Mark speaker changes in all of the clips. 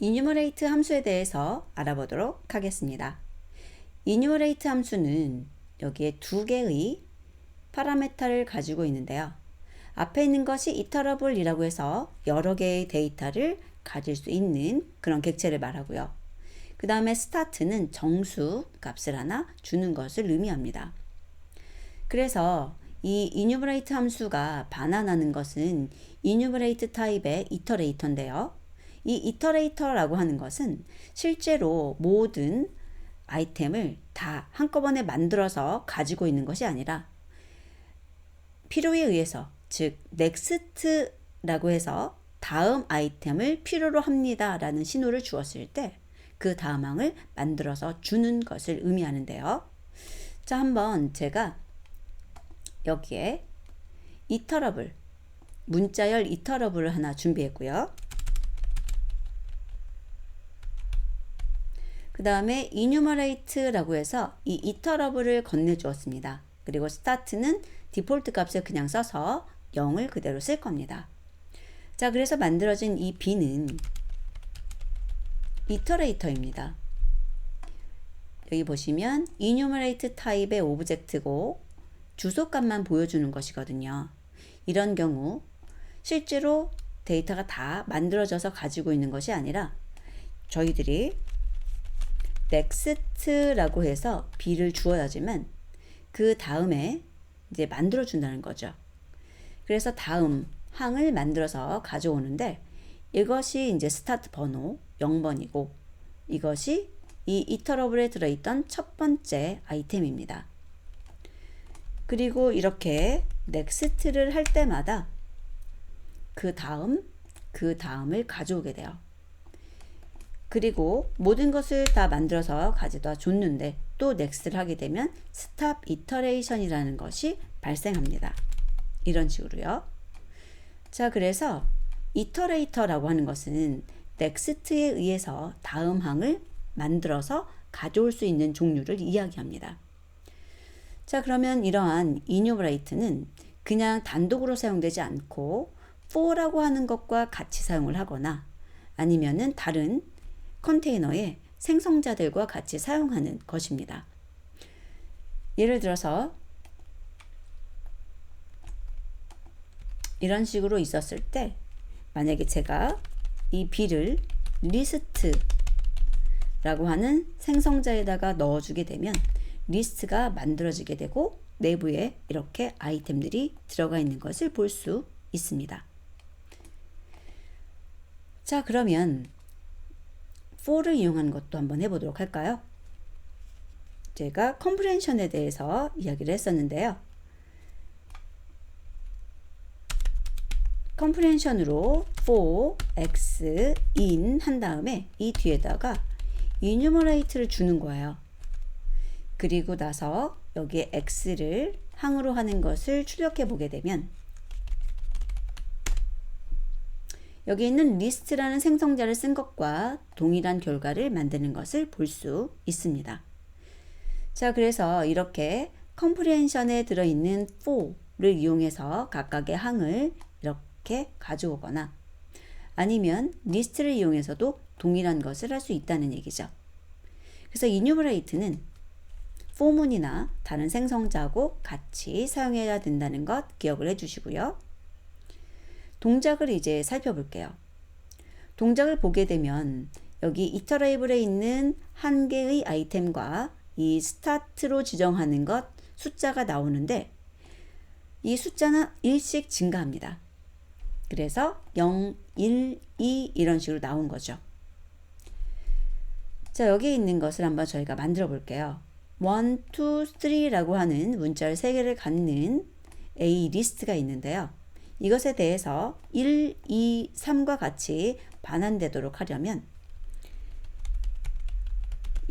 Speaker 1: enumerate 함수에 대해서 알아보도록 하겠습니다. enumerate 함수는 여기에 두 개의 파라메타를 가지고 있는데요. 앞에 있는 것이 iterable 이라고 해서 여러 개의 데이터를 가질 수 있는 그런 객체를 말하고요. 그 다음에 start는 정수 값을 하나 주는 것을 의미합니다. 그래서 이 enumerate 함수가 반환하는 것은 enumerate 타입의 iterator인데요. 이 iterator라고 하는 것은 실제로 모든 아이템을 다 한꺼번에 만들어서 가지고 있는 것이 아니라 필요에 의해서, 즉 next라고 해서 다음 아이템을 필요로 합니다 라는 신호를 주었을 때 그 다음 항을 만들어서 주는 것을 의미하는데요. 자, 한번 제가 여기에 iterable, 문자열 iterable을 하나 준비했고요. 그 다음에 enumerate라고 해서 이 iterable을 건네주었습니다. 그리고 start는 디폴트 값을 그냥 써서 0을 그대로 쓸 겁니다. 자, 그래서 만들어진 이 b는 iterator입니다. 여기 보시면 enumerate 타입의 오브젝트고 주소값만 보여주는 것이거든요. 이런 경우 실제로 데이터가 다 만들어져서 가지고 있는 것이 아니라 저희들이 next라고 해서 b를 주어야지만 그 다음에 이제 만들어 준다는 거죠. 그래서 다음 항을 만들어서 가져오는데 이것이 이제 스타트 번호 0번이고 이것이 이 iterable에 들어있던 첫 번째 아이템입니다. 그리고 이렇게 next를 할 때마다 그 다음을 가져오게 돼요. 그리고 모든 것을 다 만들어서 가져다 줬는데 또 next를 하게 되면 stop iteration이라는 것이 발생합니다. 이런 식으로요. 자, 그래서 iterator라고 하는 것은 next에 의해서 다음 항을 만들어서 가져올 수 있는 종류를 이야기합니다. 자, 그러면 이러한 enumerate는 그냥 단독으로 사용되지 않고 for라고 하는 것과 같이 사용을 하거나 아니면은 다른 컨테이너의 생성자들과 같이 사용하는 것입니다. 예를 들어서 이런 식으로 있었을 때 만약에 제가 이 b를 리스트라고 하는 생성자에다가 넣어주게 되면 리스트가 만들어지게 되고 내부에 이렇게 아이템들이 들어가 있는 것을 볼 수 있습니다. 자, 그러면 for를 이용하는 것도 한번 해보도록 할까요? 제가 컴프레hension에 대해서 이야기를 했었는데요. 컴프레hension으로 for x in 한 다음에 이 뒤에다가 enumerate를 주는 거예요. 그리고 나서 여기에 x를 항으로 하는 것을 출력해 보게 되면 여기 있는 list라는 생성자를 쓴 것과 동일한 결과를 만드는 것을 볼 수 있습니다. 자, 그래서 이렇게 컴프레hension에 들어있는 for를 이용해서 각각의 항을 이렇게 가져오거나 아니면 리스트를 이용해서도 동일한 것을 할 수 있다는 얘기죠. 그래서 enumerate는 for문이나 다른 생성자하고 같이 사용해야 된다는 것 기억을 해주시고요. 동작을 이제 살펴볼게요. 동작을 보게 되면 여기 iterable에 있는 한 개의 아이템과 이 start로 지정하는 것 숫자가 나오는데 이 숫자는 1씩 증가합니다. 그래서 0, 1, 2 이런 식으로 나온 거죠. 자, 여기에 있는 것을 한번 저희가 만들어 볼게요. 1, 2, 3라고 하는 문자를 3개를 갖는 A 리스트가 있는데요. 이것에 대해서 1, 2, 3과 같이 반환되도록 하려면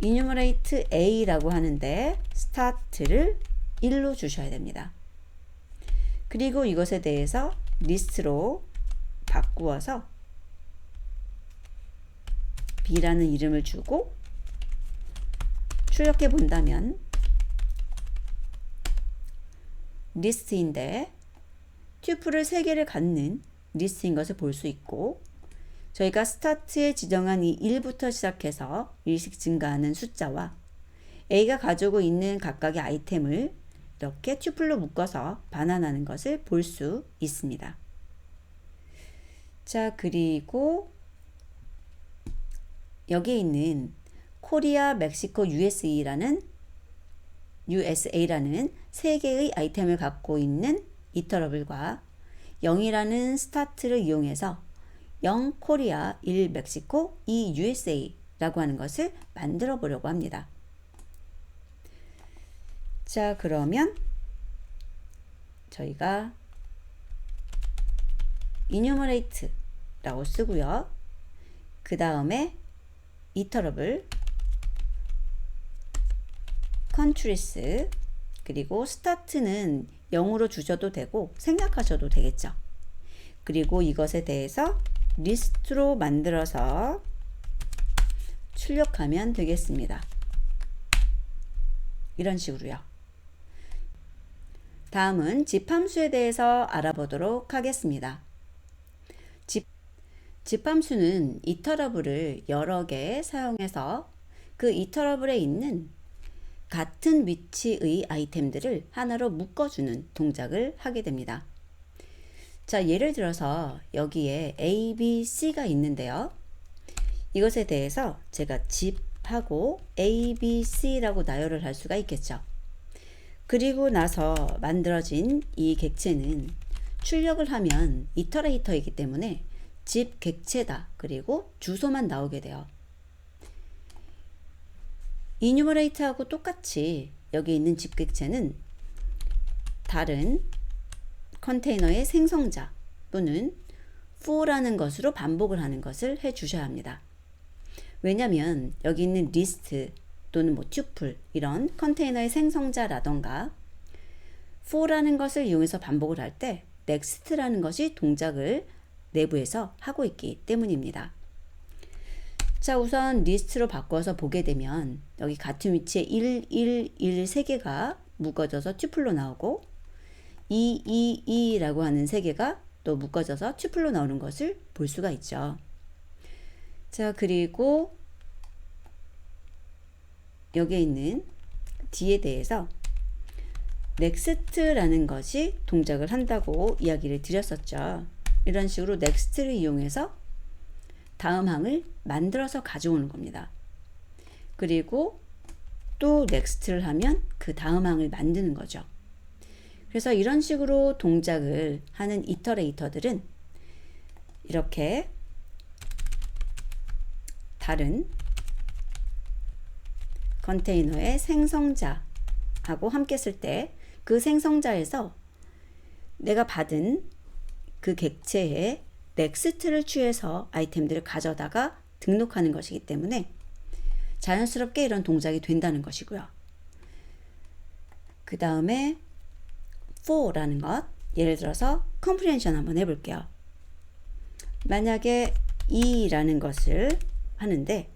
Speaker 1: enumerate A라고 하는데 start를 1로 주셔야 됩니다. 그리고 이것에 대해서 리스트로 바꾸어서 B라는 이름을 주고 출력해 본다면 리스트인데 튜플을 3개를 갖는 리스트인 것을 볼 수 있고 저희가 스타트에 지정한 이 1부터 시작해서 일씩 증가하는 숫자와 A가 가지고 있는 각각의 아이템을 이렇게 튜플로 묶어서 반환하는 것을 볼 수 있습니다. 자, 그리고 여기에 있는 코리아, 멕시코, USA라는 세 개의 아이템을 갖고 있는 이터러블과 0이라는 스타트를 이용해서 0 코리아, 1 멕시코, 2 USA라고 하는 것을 만들어 보려고 합니다. 자, 그러면 저희가 enumerate라고 쓰고요. 그 다음에 이터러블 countries 그리고 스타트는 0으로 주셔도 되고 생략하셔도 되겠죠. 그리고 이것에 대해서 리스트로 만들어서 출력하면 되겠습니다. 이런 식으로요. 다음은 집 함수에 대해서 알아보도록 하겠습니다. 집 함수는 이터러블을 여러 개 사용해서 그 이터러블에 있는 같은 위치의 아이템들을 하나로 묶어주는 동작을 하게 됩니다. 자, 예를 들어서 여기에 A, B, C가 있는데요. 이것에 대해서 제가 집하고 A, B, C라고 나열을 할 수가 있겠죠. 그리고 나서 만들어진 이 객체는 출력을 하면 이터레이터이기 때문에 집 객체다. 그리고 주소만 나오게 돼요. enumerate하고 똑같이 여기 있는 집 객체는 다른 컨테이너의 생성자 또는 for라는 것으로 반복을 하는 것을 해 주셔야 합니다. 왜냐하면 여기 있는 리스트 또는 뭐 튜플 이런 컨테이너의 생성자라던가 for라는 것을 이용해서 반복을 할 때 next라는 것이 동작을 내부에서 하고 있기 때문입니다. 자, 우선 리스트로 바꿔서 보게 되면 여기 같은 위치에 1, 1, 1 3개가 묶어져서 튜플로 나오고 2, 2, 2라고 하는 3개가 또 묶어져서 튜플로 나오는 것을 볼 수가 있죠. 자, 그리고 여기에 있는 D에 대해서 next라는 것이 동작을 한다고 이야기를 드렸었죠. 이런 식으로 next를 이용해서 다음 항을 만들어서 가져오는 겁니다. 그리고 또 next를 하면 그 다음 항을 만드는 거죠. 그래서 이런 식으로 동작을 하는 이터레이터들은 이렇게 다른 컨테이너의 생성자하고 함께 쓸 때 그 생성자에서 내가 받은 그 객체의 넥스트를 취해서 아이템들을 가져다가 등록하는 것이기 때문에 자연스럽게 이런 동작이 된다는 것이고요. 그 다음에 for라는 것, 예를 들어서 comprehension 한번 해볼게요. 만약에 e라는 것을 하는데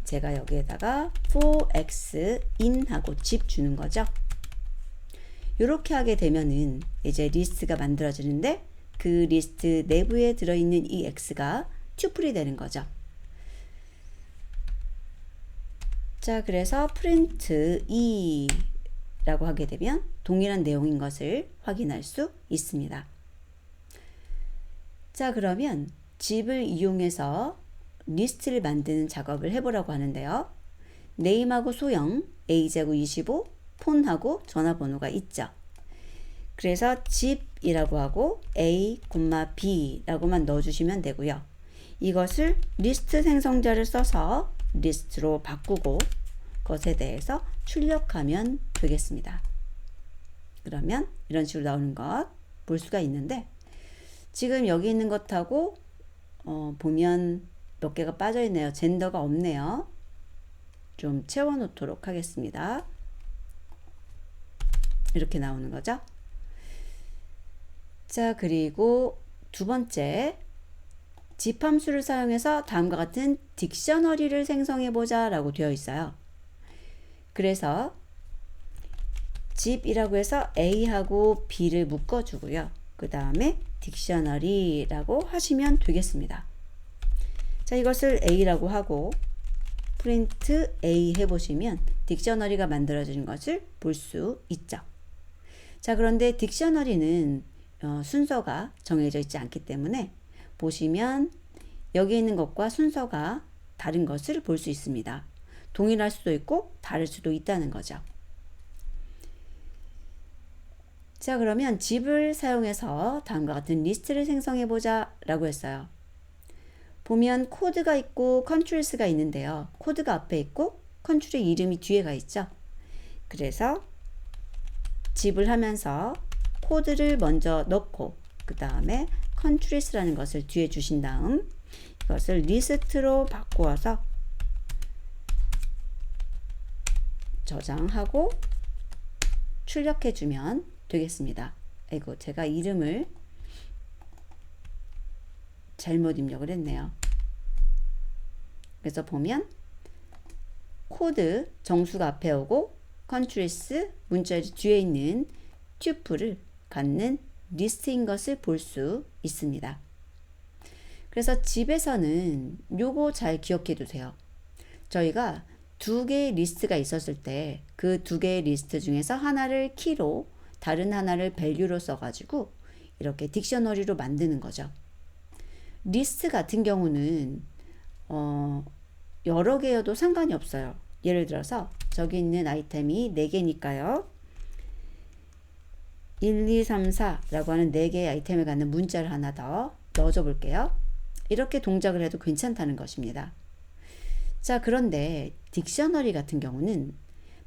Speaker 1: 제가 여기에다가 for x in 하고 집 주는 거죠. 이렇게 하게 되면은 이제 리스트가 만들어지는데 그 리스트 내부에 들어있는 이 x가 튜플이 되는 거죠. 자, 그래서 print e 라고 하게 되면 동일한 내용인 것을 확인할 수 있습니다. 자, 그러면 집을 이용해서 리스트를 만드는 작업을 해보라고 하는데요. 네임하고 소형, A제곱 25, 폰하고 전화번호가 있죠. 그래서 집이라고 하고 A, B라고만 넣어주시면 되고요. 이것을 리스트 생성자를 써서 리스트로 바꾸고 것에 대해서 출력하면 되겠습니다. 그러면 이런 식으로 나오는 것 볼 수가 있는데 지금 여기 있는 것하고 보면 몇 개가 빠져 있네요. 젠더가 없네요. 좀 채워 놓도록 하겠습니다. 이렇게 나오는 거죠. 자, 그리고 두 번째, 집 함수를 사용해서 다음과 같은 딕셔너리를 생성해 보자 라고 되어 있어요. 그래서 집이라고 해서 A하고 B를 묶어주고요. 그 다음에 딕셔너리라고 하시면 되겠습니다. 자, 이것을 A라고 하고 프린트 A 해보시면 딕셔너리가 만들어진 것을 볼 수 있죠. 자, 그런데 딕셔너리는 순서가 정해져 있지 않기 때문에 보시면 여기 있는 것과 순서가 다른 것을 볼 수 있습니다. 동일할 수도 있고 다를 수도 있다는 거죠. 자, 그러면 집을 사용해서 다음과 같은 리스트를 생성해 보자 라고 했어요. 보면 코드가 있고 컨트롤스가 있는데요. 코드가 앞에 있고 컨트롤의 이름이 뒤에 가 있죠. 그래서 집을 하면서 코드를 먼저 넣고 그 다음에 컨트롤스라는 것을 뒤에 주신 다음 이것을 리스트로 바꾸어서 저장하고 출력해 주면 되겠습니다. 아이고, 제가 이름을 잘못 입력을 했네요. 그래서 보면 코드 정수가 앞에 오고 컨트롤스 문자열이 뒤에 있는 튜플을 갖는 리스트인 것을 볼 수 있습니다. 그래서 집에서는 요거 잘 기억해 두세요. 저희가 두 개의 리스트가 있었을 때 그 두 개의 리스트 중에서 하나를 키로 다른 하나를 밸류로 써가지고 이렇게 딕셔너리로 만드는 거죠. 리스트 같은 경우는 여러 개여도 상관이 없어요. 예를 들어서 저기 있는 아이템이 4개니까요. 1, 2, 3, 4라고 하는 4개의 아이템을 갖는 문자를 하나 더 넣어줘 볼게요. 이렇게 동작을 해도 괜찮다는 것입니다. 자, 그런데 딕셔너리 같은 경우는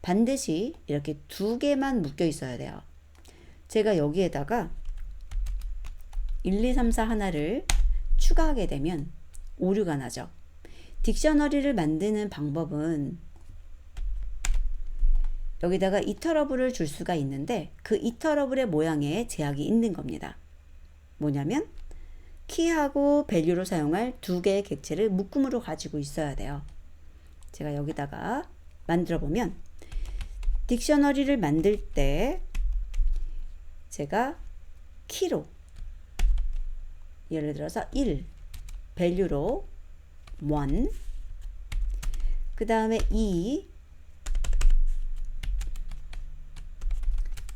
Speaker 1: 반드시 이렇게 2개만 묶여 있어야 돼요. 제가 여기에다가 1, 2, 3, 4 하나를 추가하게 되면 오류가 나죠. 딕셔너리를 만드는 방법은 여기다가 이터러블을 줄 수가 있는데 그 이터러블의 모양에 제약이 있는 겁니다. 뭐냐면 키하고 밸류로 사용할 2개의 객체를 묶음으로 가지고 있어야 돼요. 제가 여기다가 만들어 보면 딕셔너리를 만들 때 제가 키로 예를 들어서 1 밸류로 1 그 다음에 2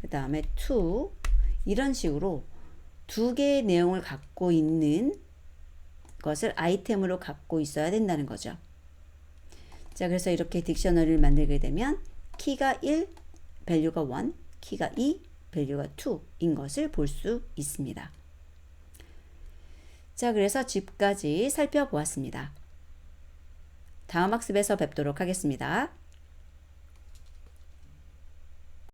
Speaker 1: 그 다음에 2 이런 식으로 2개의 내용을 갖고 있는 것을 아이템으로 갖고 있어야 된다는 거죠. 자, 그래서 이렇게 딕셔너리를 만들게 되면 키가 1, 밸류가 1, 키가 2, 밸류가 2인 것을 볼 수 있습니다. 자, 그래서 집까지 살펴보았습니다. 다음 학습에서 뵙도록 하겠습니다.